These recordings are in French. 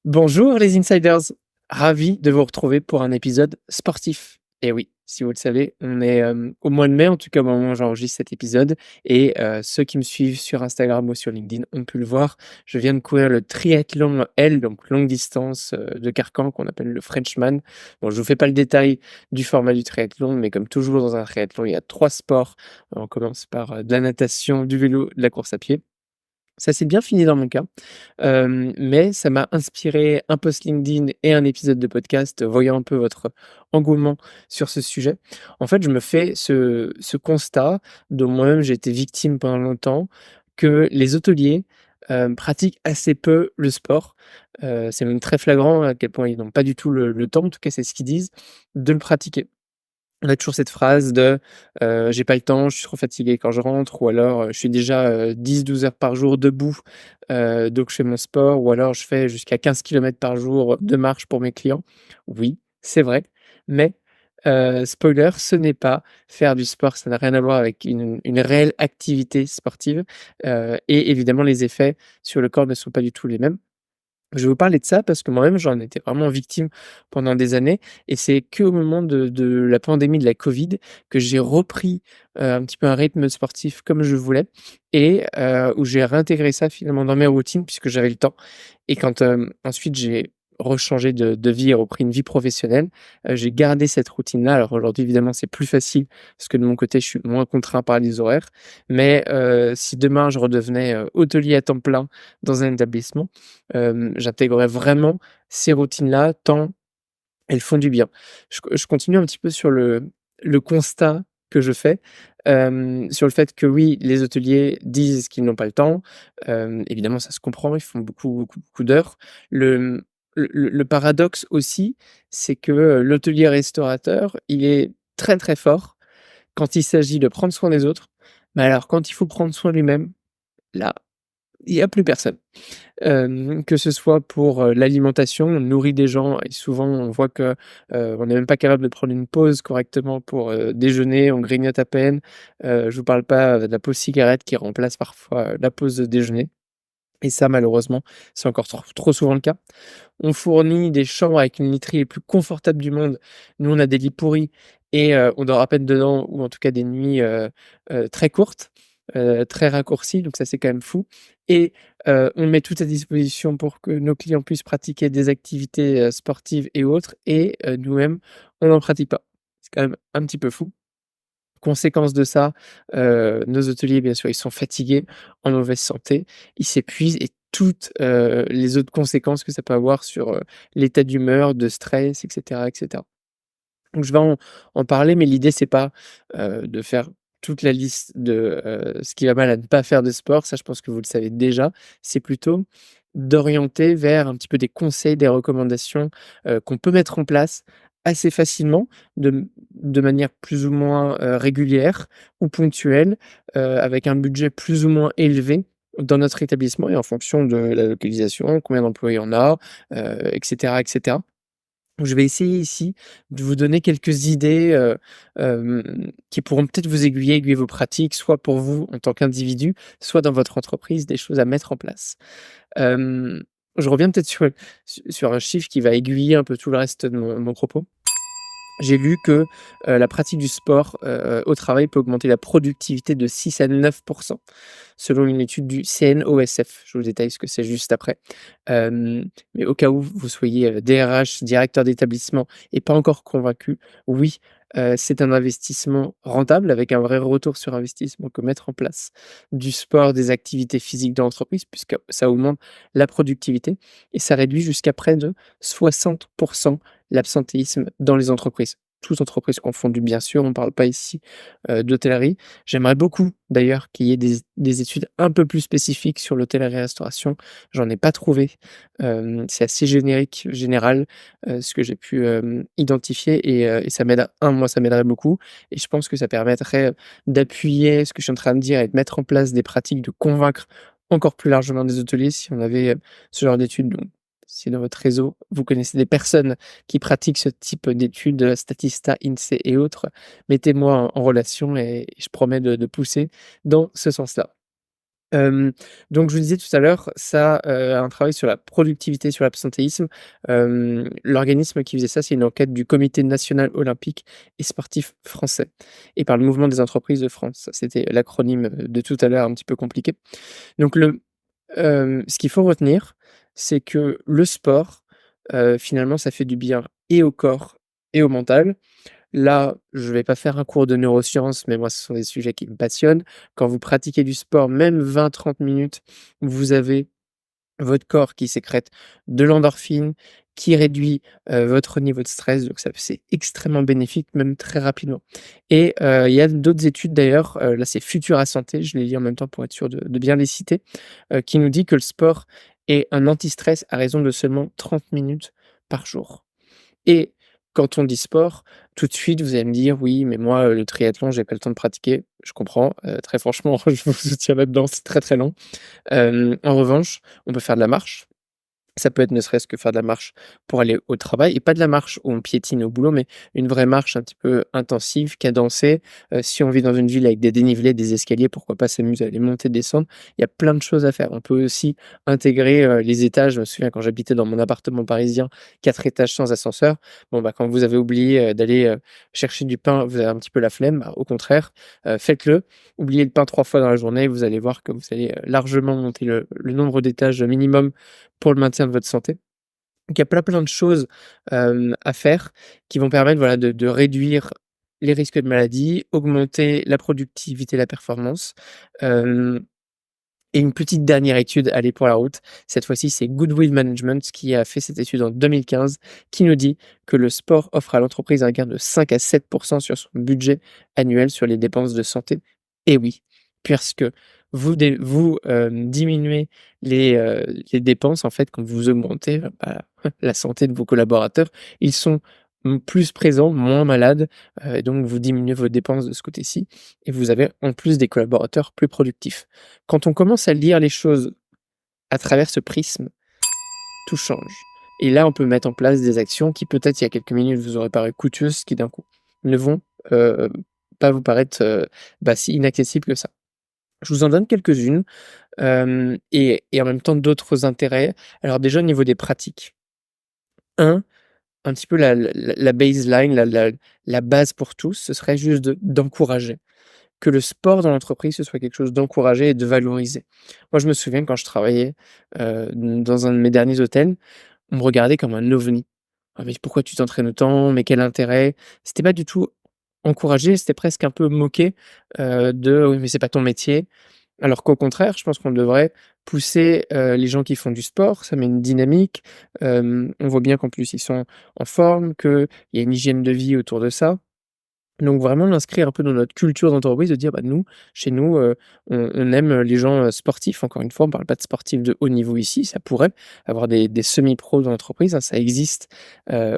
Bonjour les insiders, ravi de vous retrouver pour un épisode sportif. Et oui, si vous le savez, on est au mois de mai, en tout cas au moment où j'enregistre cet épisode. Et ceux qui me suivent sur Instagram ou sur LinkedIn ont pu le voir. Je viens de courir le triathlon L, donc longue distance de Carcan, qu'on appelle le Frenchman. Bon, je vous fais pas le détail du format du triathlon, mais comme toujours dans un triathlon, il y a trois sports. On commence par de la natation, du vélo, de la course à pied. Ça s'est bien fini dans mon cas, mais ça m'a inspiré un post LinkedIn et un épisode de podcast, voyant un peu votre engouement sur ce sujet. En fait, je me fais ce constat dont moi-même j'ai été victime pendant longtemps, que les hôteliers, pratiquent assez peu le sport. C'est même très flagrant à quel point ils n'ont pas du tout le temps, en tout cas c'est ce qu'ils disent, de le pratiquer. On a toujours cette phrase de, «J'ai pas le temps, je suis trop fatigué quand je rentre» ou alors, «Je suis déjà, 10-12 heures par jour debout, donc je fais mon sport» ou alors «Je fais jusqu'à 15 kilomètres par jour de marche pour mes clients». Oui, c'est vrai, mais, spoiler, ce n'est pas faire du sport, ça n'a rien à voir avec une réelle activité sportive, et évidemment les effets sur le corps ne sont pas du tout les mêmes. Je vais vous parler de ça parce que moi-même, j'en étais vraiment victime pendant des années et c'est qu'au moment de la pandémie de la covid que j'ai repris, un petit peu un rythme sportif comme je voulais et où j'ai réintégré ça finalement dans mes routines puisque j'avais le temps et quand, ensuite j'ai rechangé de vie et repris une vie professionnelle, j'ai gardé cette routine-là. Alors aujourd'hui, évidemment, c'est plus facile parce que de mon côté, je suis moins contraint par les horaires mais si demain je redevenais, hôtelier à temps plein dans un établissement, j'intégrerai vraiment ces routines-là, tant elles font du bien. Je continue un petit peu sur le constat que je fais, sur le fait que oui, les hôteliers disent qu'ils n'ont pas le temps. Évidemment, ça se comprend, ils font beaucoup, beaucoup, beaucoup d'heures. Le paradoxe aussi, c'est que, l'hôtelier restaurateur, il est très, très fort quand il s'agit de prendre soin des autres, mais alors quand il faut prendre soin de lui-même, là, il y a plus personne. Que ce soit pour, l'alimentation, on nourrit des gens et souvent on voit que, on n'est même pas capable de prendre une pause correctement pour, déjeuner, on grignote à peine. Je vous parle pas, de la pause cigarette qui remplace parfois, la pause déjeuner et ça malheureusement, c'est encore trop souvent le cas. On fournit des chambres avec une literie les plus confortables du monde. Nous, on a des lits pourris et on dort à peine dedans ou en tout cas des nuits, très courtes, très raccourcies, donc ça, c'est quand même fou et on met tout à disposition pour que nos clients puissent pratiquer des activités, sportives et autres et nous-mêmes, on n'en pratique pas. C'est quand même un petit peu fou. Conséquence de ça, nos hôteliers, bien sûr, ils sont fatigués, en mauvaise santé, ils s'épuisent et toutes, les autres conséquences que ça peut avoir sur, l'état d'humeur, de stress et cetera et cetera. Donc je vais en parler, mais l'idée c'est pas, de faire toute la liste de, ce qui va mal à ne pas faire de sport, ça je pense que vous le savez déjà. C'est plutôt d'orienter vers un petit peu des conseils, des recommandations, qu'on peut mettre en place assez facilement, de manière plus ou moins, régulière ou ponctuelle, avec un budget plus ou moins élevé dans notre établissement et en fonction de la localisation, combien d'employés on a, et cetera et cetera. Je vais essayer ici de vous donner quelques idées, qui pourront peut-être vous aiguiller vos pratiques, soit pour vous en tant qu'individu, soit dans votre entreprise, des choses à mettre en place. Hem, je reviens peut-être sur un chiffre qui va aiguiller un peu tout le reste de mon propos. J'ai lu que, la pratique du sport, au travail peut augmenter la productivité de 6 à 9 selon une étude du CNOSF. Je vous détaille ce que c'est juste après. Mais au cas où vous soyez, DRH, directeur d'établissement et pas encore convaincu, oui, c'est un investissement rentable avec un vrai retour sur investissement que mettre en place du sport, des activités physiques dans l'entreprise puisque ça augmente la productivité et ça réduit jusqu'à près de 60 l'absentéisme dans les entreprises. Toutes entreprises confondues bien sûr, on ne parle pas ici, d'hôtellerie. J'aimerais beaucoup d'ailleurs qu'il y ait des études un peu plus spécifiques sur l'hôtellerie-restauration. J'en ai pas trouvé, c'est assez générique, général, ce que j'ai pu, identifier et ça m'aide moi ça m'aiderait beaucoup et je pense que ça permettrait, d'appuyer ce que je suis en train de dire et de mettre en place des pratiques, de convaincre encore plus largement des hôteliers si on avait, ce genre d'études. Donc si dans votre réseau, vous connaissez des personnes qui pratiquent ce type d'études, Statista, INSEE et autres, mettez-moi en relation et je promets de pousser dans ce sens-là. Hem, donc je vous disais tout à l'heure, ça, un travail sur la productivité, sur l'absentéisme. L'organisme qui faisait ça, c'est une enquête du Comité national olympique et sportif français et par le Mouvement des entreprises de France. Ça, c'était l'acronyme, de tout à l'heure un petit peu compliqué. Donc ce qu'il faut retenir, c'est que le sport, finalement, ça fait du bien et au corps et au mental. Là, je vais pas faire un cours de neurosciences, mais moi, ce sont des sujets qui me passionnent. Quand vous pratiquez du sport, même 20-30 minutes, vous avez votre corps qui sécrète de l'endorphine, qui réduit, votre niveau de stress, donc ça c'est extrêmement bénéfique, même très rapidement et il y a d'autres études d'ailleurs, là c'est Futura Santé, je les lis en même temps pour être sûr de bien les citer, qui nous dit que le sport est un anti-stress à raison de seulement 30 minutes par jour. Et quand on dit sport, tout de suite, vous allez me dire: «Oui, mais moi, le triathlon, j'ai pas le temps de pratiquer». Je comprends, très franchement, je vous soutiens là-dedans, c'est très, très long. En revanche, on peut faire de la marche. Ça peut être ne serait-ce que faire de la marche pour aller au travail et pas de la marche où on piétine au boulot, mais une vraie marche un petit peu intensive, cadencée. Si on vit dans une ville avec des dénivelés, des escaliers, pourquoi pas s'amuser à les monter, descendre. Il y a plein de choses à faire. On peut aussi intégrer, les étages. Je me souviens quand j'habitais dans mon appartement parisien, 4 étages sans ascenseur. Bon, bah, quand vous avez oublié, d'aller, chercher du pain, vous avez un petit peu la flemme, bah, au contraire, faites-le. Oubliez le pain 3 fois dans la journée, vous allez voir que vous allez, largement monter le nombre d'étages minimum pour le maintien de votre santé. Donc il y a plein de choses, à faire qui vont permettre, voilà, de réduire les risques de maladie, augmenter la productivité, la performance. Hem Et une petite dernière étude, allez, pour la route. Cette fois-ci, c'est Goodwill Management qui a fait cette étude en 2015, qui nous dit que le sport offre à l'entreprise un gain de 5 à 7 sur son budget annuel sur les dépenses de santé. Et oui, puisque diminuez les dépenses, en fait, quand vous augmentez, bah, la santé de vos collaborateurs. Ils sont, plus présents, moins malades, et donc vous diminuez vos dépenses de ce côté-ci et vous avez en plus des collaborateurs plus productifs. Quand on commence à lire les choses à travers ce prisme, tout change et là, on peut mettre en place des actions qui peut-être il y a quelques minutes vous auraient paru coûteuses, qui d'un coup ne vont, heu, pas vous paraître, bah, si inaccessibles que ça. Je vous en donne quelques-unes, et en même temps d'autres intérêts. Alors déjà au niveau des pratiques. Un petit peu la baseline, la base pour tous, ce serait juste d'encourager. Que le sport dans l'entreprise, ce soit quelque chose d'encouragé et de valorisé. Moi, je me souviens quand je travaillais, dans un de mes derniers hôtels, on me regardait comme un ovni. «Ah mais pourquoi tu t'entraînes autant? Mais quel intérêt?» C'était pas du tout encouragé, c'était presque un peu moqué, de: «Oui, mais c'est pas ton métier». Alors qu'au contraire, je pense qu'on devrait pousser, les gens qui font du sport, ça met une dynamique, on voit bien qu'en plus ils sont en forme, qu'il y a une hygiène de vie autour de ça. Donc vraiment l'inscrire un peu dans notre culture d'entreprise, de dire: «Bah, nous, chez nous, on aime les gens, sportifs». Encore une fois, on parle pas de sportifs de haut niveau ici, ça pourrait avoir des semi-pros dans l'entreprise, hein, ça existe,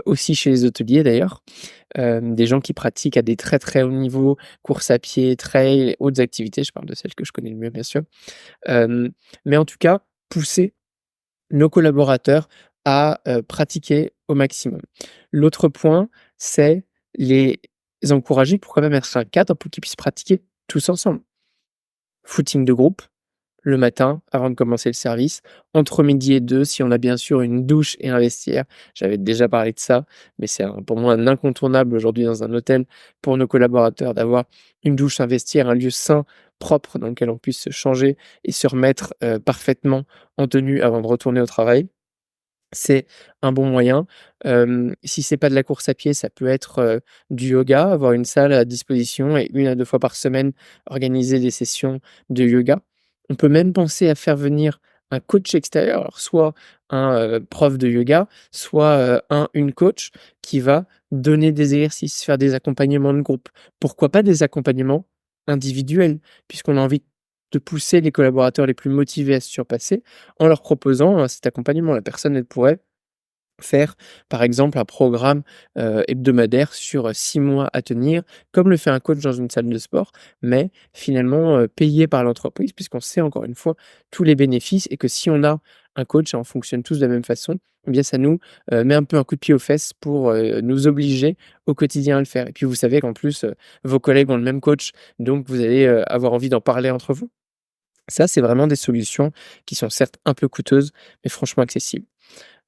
aussi chez les hôteliers d'ailleurs. Des gens qui pratiquent à des très, très hauts niveaux, course à pied, trail, autres activités, je parle de celles que je connais le mieux bien sûr. Hem, mais en tout cas, pousser nos collaborateurs à, pratiquer au maximum. L'autre point, c'est les encourager, pourquoi pas mettre un cadre pour qu'ils puissent pratiquer tous ensemble. Footing de groupe, le matin avant de commencer le service, entre midi et 2 si on a bien sûr une douche et un vestiaire. J'avais déjà parlé de ça, mais c'est pour moi un incontournable aujourd'hui dans un hôtel pour nos collaborateurs d'avoir une douche, un vestiaire, un lieu sain, propre dans lequel on puisse se changer et se remettre, parfaitement en tenue avant de retourner au travail. C'est un bon moyen. Si c'est pas de la course à pied, ça peut être, du yoga, avoir une salle à disposition et 1 à 2 fois par semaine, organiser des sessions de yoga. On peut même penser à faire venir un coach extérieur, alors soit un, prof de yoga, soit, une coach qui va donner des exercices, faire des accompagnements de groupe. Pourquoi pas des accompagnements individuels? Puisqu'on a envie de pousser les collaborateurs les plus motivés à se surpasser en leur proposant, cet accompagnement. La personne, elle pourrait faire, par exemple, un programme, hebdomadaire sur, 6 mois à tenir, comme le fait un coach dans une salle de sport, mais finalement, payé par l'entreprise puisqu'on sait encore une fois tous les bénéfices et que si on a un coach et on fonctionne tous de la même façon, eh bien ça nous, met un peu un coup de pied aux fesses pour, nous obliger au quotidien à le faire et puis vous savez qu'en plus, vos collègues ont le même coach, donc vous allez, avoir envie d'en parler entre vous. Ça, c'est vraiment des solutions qui sont certes un peu coûteuses, mais franchement accessibles.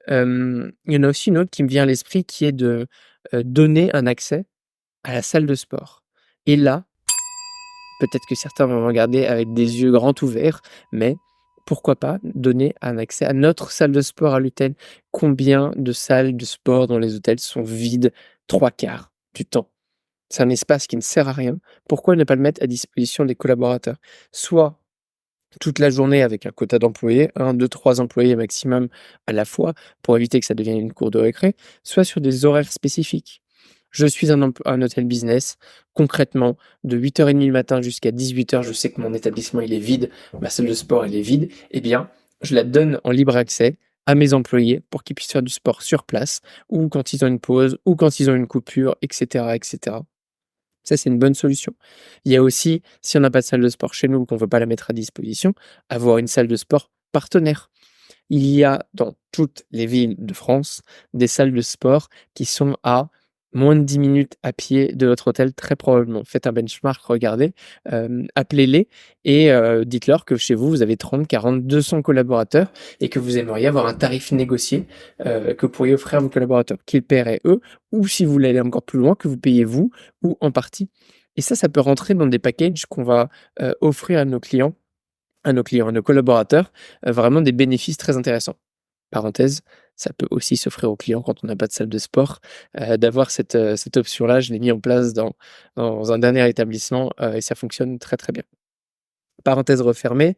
Il y en a aussi une autre qui me vient à l'esprit qui est de, donner un accès à la salle de sport et là, peut-être que certains vont me regarder avec des yeux grands ouverts, mais pourquoi pas donner un accès à notre salle de sport à l'hôtel? Combien de salles de sport dans les hôtels sont vides 3/4 du temps? C'est un espace qui ne sert à rien. Pourquoi ne pas le mettre à disposition des collaborateurs? Soit toute la journée avec un quota d'employés, 1, 2, 3 employés maximum à la fois pour éviter que ça devienne une cour de récré, soit sur des horaires spécifiques. Je suis un hôtel business, concrètement, de 8h30 le matin jusqu'à 18h, je sais que mon établissement il est vide, ma salle de sport elle est vide, eh bien, je la donne en libre accès à mes employés pour qu'ils puissent faire du sport sur place, ou quand ils ont une pause, ou quand ils ont une coupure, etc., etc. Ça, c'est une bonne solution. Il y a aussi, si on n'a pas de salle de sport chez nous ou qu'on ne veut pas la mettre à disposition, avoir une salle de sport partenaire. Il y a dans toutes les villes de France des salles de sport qui sont à moins de 10 minutes à pied de votre hôtel, très probablement. Faites un benchmark, regardez, appelez-les et dites-leur que chez vous, vous avez 30, 40, 200 collaborateurs et que vous aimeriez avoir un tarif négocié, que vous pourriez offrir à vos collaborateurs, qu'ils paieraient eux ou si vous voulez aller encore plus loin, que vous payez vous ou en partie. Et ça peut rentrer dans des packages qu'on va, offrir à nos collaborateurs, vraiment des bénéfices très intéressants. Parenthèse, ça peut aussi s'offrir aux clients quand on n'a pas de salle de sport, d'avoir cette option-là. Je l'ai mis en place dans un dernier établissement, et ça fonctionne très, très bien. Parenthèse refermée,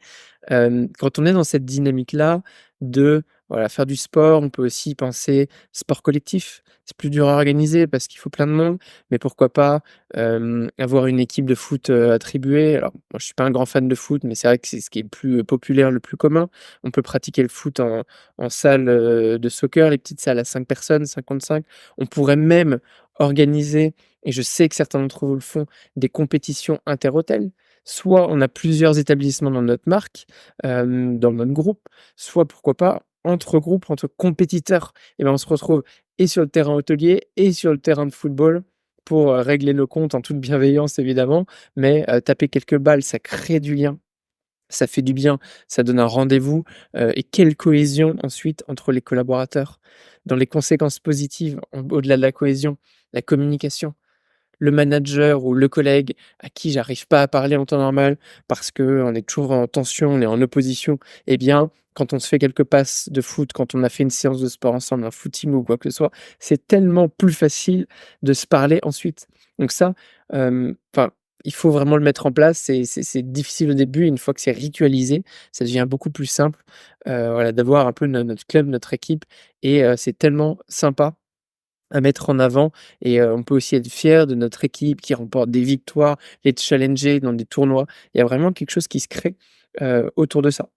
quand on est dans cette dynamique-là de, voilà, faire du sport, on peut aussi penser sport collectif. C'est plus dur à organiser parce qu'il faut plein de monde, mais pourquoi pas, avoir une équipe de foot, attribuée. Alors moi, je suis pas un grand fan de foot, mais c'est vrai que c'est ce qui est le plus, populaire, le plus commun. On peut pratiquer le foot en salle, de soccer, les petites salles à 5 personnes, 55. On pourrait même organiser, et je sais que certains d'entre vous le font, des compétitions inter-hôtels. Soit on a plusieurs établissements dans notre marque, dans notre groupe, soit pourquoi pas entre groupes, entre compétiteurs et ben, on se retrouve et sur le terrain hôtelier et sur le terrain de football pour, régler nos comptes en toute bienveillance évidemment, mais taper quelques balles, ça crée du lien, ça fait du bien, ça donne un rendez-vous, et quelle cohésion ensuite entre les collaborateurs. Dans les conséquences positives, au-delà de la cohésion, la communication. Le manager ou le collègue à qui j'arrive pas à parler en temps normal parce qu'on est toujours en tension, on est en opposition, eh bien, quand on se fait quelques passes de foot, quand on a fait une séance de sport ensemble, un footing ou quoi que ce soit, c'est tellement plus facile de se parler ensuite. Donc ça, enfin, il faut vraiment le mettre en place. C'est difficile au début, une fois que c'est ritualisé, ça devient beaucoup plus simple, voilà, d'avoir un peu notre club, notre équipe et c'est tellement sympa à mettre en avant et on peut aussi être fier de notre équipe qui remporte des victoires, les challenger dans des tournois. Il y a vraiment quelque chose qui se crée, autour de ça.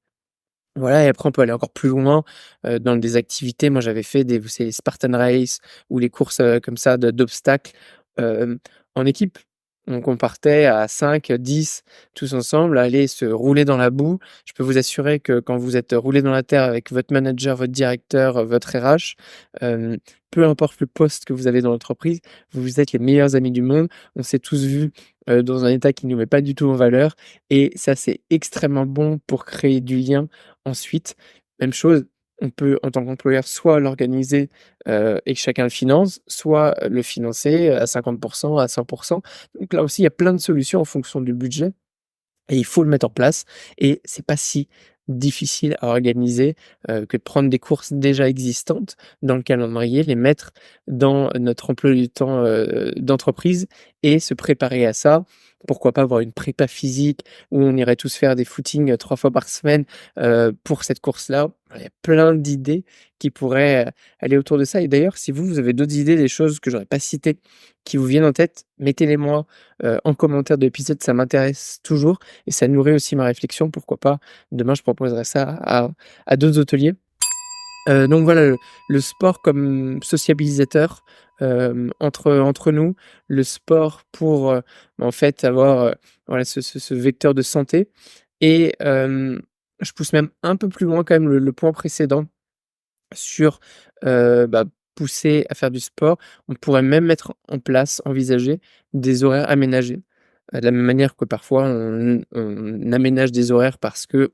Voilà et après on peut aller encore plus loin, dans des activités. Moi j'avais fait des vous savez, les Spartan Race ou les courses, comme ça d'obstacles, en équipe. Donc on partait à 5, 10 tous ensemble, aller se rouler dans la boue. Je peux vous assurer que quand vous êtes roulés dans la terre avec votre manager, votre directeur, votre RH, hem, peu importe le poste que vous avez dans l'entreprise, vous êtes les meilleurs amis du monde. On s'est tous vus, dans un état qui ne nous met pas du tout en valeur et ça, c'est extrêmement bon pour créer du lien ensuite. Même chose, on peut en tant qu'employeur soit l'organiser, et que chacun le finance, soit le financer à 50 à 100. Donc là aussi, il y a plein de solutions en fonction du budget et il faut le mettre en place et c'est pas si difficile à organiser, que de prendre des courses déjà existantes dans le calendrier, les mettre dans notre emploi du temps, d'entreprise et se préparer à ça. Pourquoi pas avoir une prépa physique où on irait tous faire des footings, 3 fois par semaine, pour cette course-là. Il y a plein d'idées qui pourraient, aller autour de ça et d'ailleurs, si vous avez d'autres idées, des choses que j'aurais pas citées, qui vous viennent en tête, mettez-les-moi, en commentaire de l'épisode, ça m'intéresse toujours et ça nourrit aussi ma réflexion. Pourquoi pas, demain, je proposerai ça à d'autres hôteliers. Donc voilà, le sport comme sociabilisateur, entre nous, le sport pour, en fait, avoir, voilà, ce vecteur de santé et je pousse même un peu plus loin quand même le point précédent sur, bah, pousser à faire du sport. On pourrait même mettre en place, envisager des horaires aménagés. De la même manière que parfois on aménage des horaires parce que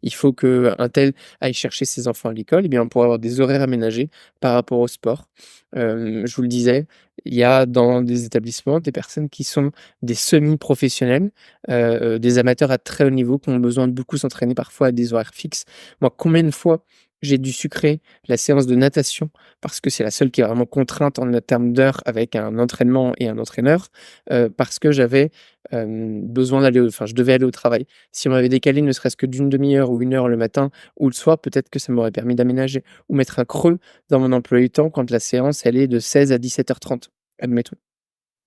il faut qu'un tel aille chercher ses enfants à l'école, et bien, on pourrait avoir des horaires aménagés par rapport au sport. Je vous le disais, il y a dans des établissements des personnes qui sont des semi-professionnels, des amateurs à très haut niveau qui ont besoin de beaucoup s'entraîner parfois à des horaires fixes. Moi, combien de fois j'ai dû sucrer la séance de natation parce que c'est la seule qui est vraiment contrainte en termes d'heures avec un entraînement et un entraîneur, parce que j'avais, besoin d'aller au enfin, je devais aller au travail. Si on m'avait décalé ne serait-ce que d'une demi heure ou 1 heure le matin ou le soir, peut-être que ça m'aurait permis d'aménager ou mettre un creux dans mon emploi du temps quand la séance, elle est de 16 à 17h30, admettons.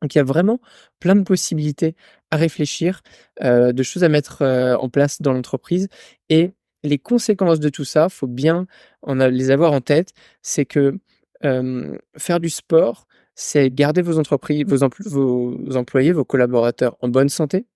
Donc il y a vraiment plein de possibilités à réfléchir, de choses à mettre, en place dans l'entreprise, et les conséquences de tout ça, faut bien les avoir en tête. C'est que, faire du sport, c'est garder vos entreprises vos employés, vos collaborateurs en bonne santé,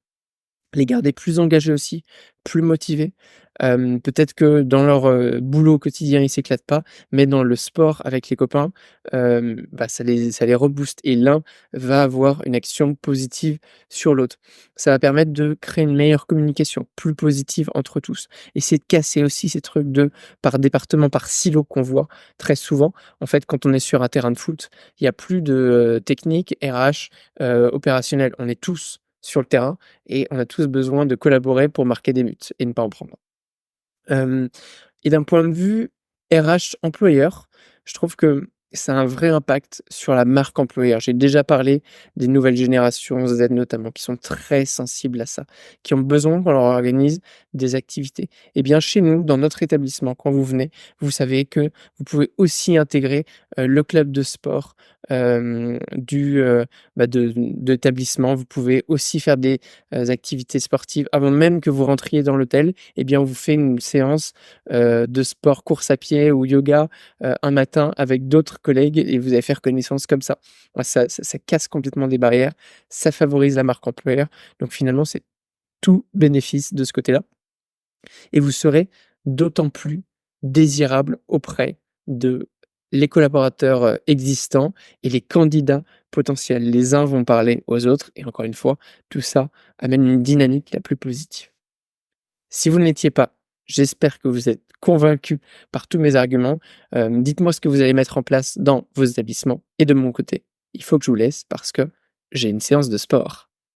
les garder plus engagés aussi, plus motivés. Peut-être que dans leur, boulot quotidien, ils s'éclatent pas, mais dans le sport avec les copains, bah, ça les rebooste, et l'un va avoir une action positive sur l'autre. Ça va permettre de créer une meilleure communication, plus positive entre tous. Essayer de casser aussi ces trucs de par département, par silo qu'on voit très souvent. En fait, quand on est sur un terrain de foot, il y a plus de, technique, RH, opérationnel. On est tous sur le terrain et on a tous besoin de collaborer pour marquer des buts et ne pas en prendre. Hem et d'un point de vue RH employeur, je trouve que ça a un vrai impact sur la marque employeur. J'ai déjà parlé des nouvelles générations Z notamment, qui sont très sensibles à ça, qui ont besoin qu'on leur organise des activités. Et bien chez nous, dans notre établissement, quand vous venez, vous savez que vous pouvez aussi intégrer, le club de sport, de l'établissement. Vous pouvez aussi faire des, activités sportives avant même que vous rentriez dans l'hôtel. Eh bien, on vous fait une séance, de sport, course à pied ou yoga, un matin avec d'autres collègues, et vous allez faire connaissance comme ça. Ouais, ça casse complètement des barrières, ça favorise la marque employeur, donc finalement, c'est tout bénéfice de ce côté-là, et vous serez d'autant plus désirable auprès de les collaborateurs, existants et les candidats potentiels. Les uns vont parler aux autres, et encore une fois, tout ça amène une dynamique la plus positive. Si vous ne l'étiez pas, j'espère que vous êtes convaincus par tous mes arguments. Dites-moi ce que vous allez mettre en place dans vos établissements, et de mon côté, il faut que je vous laisse parce que j'ai une séance de sport.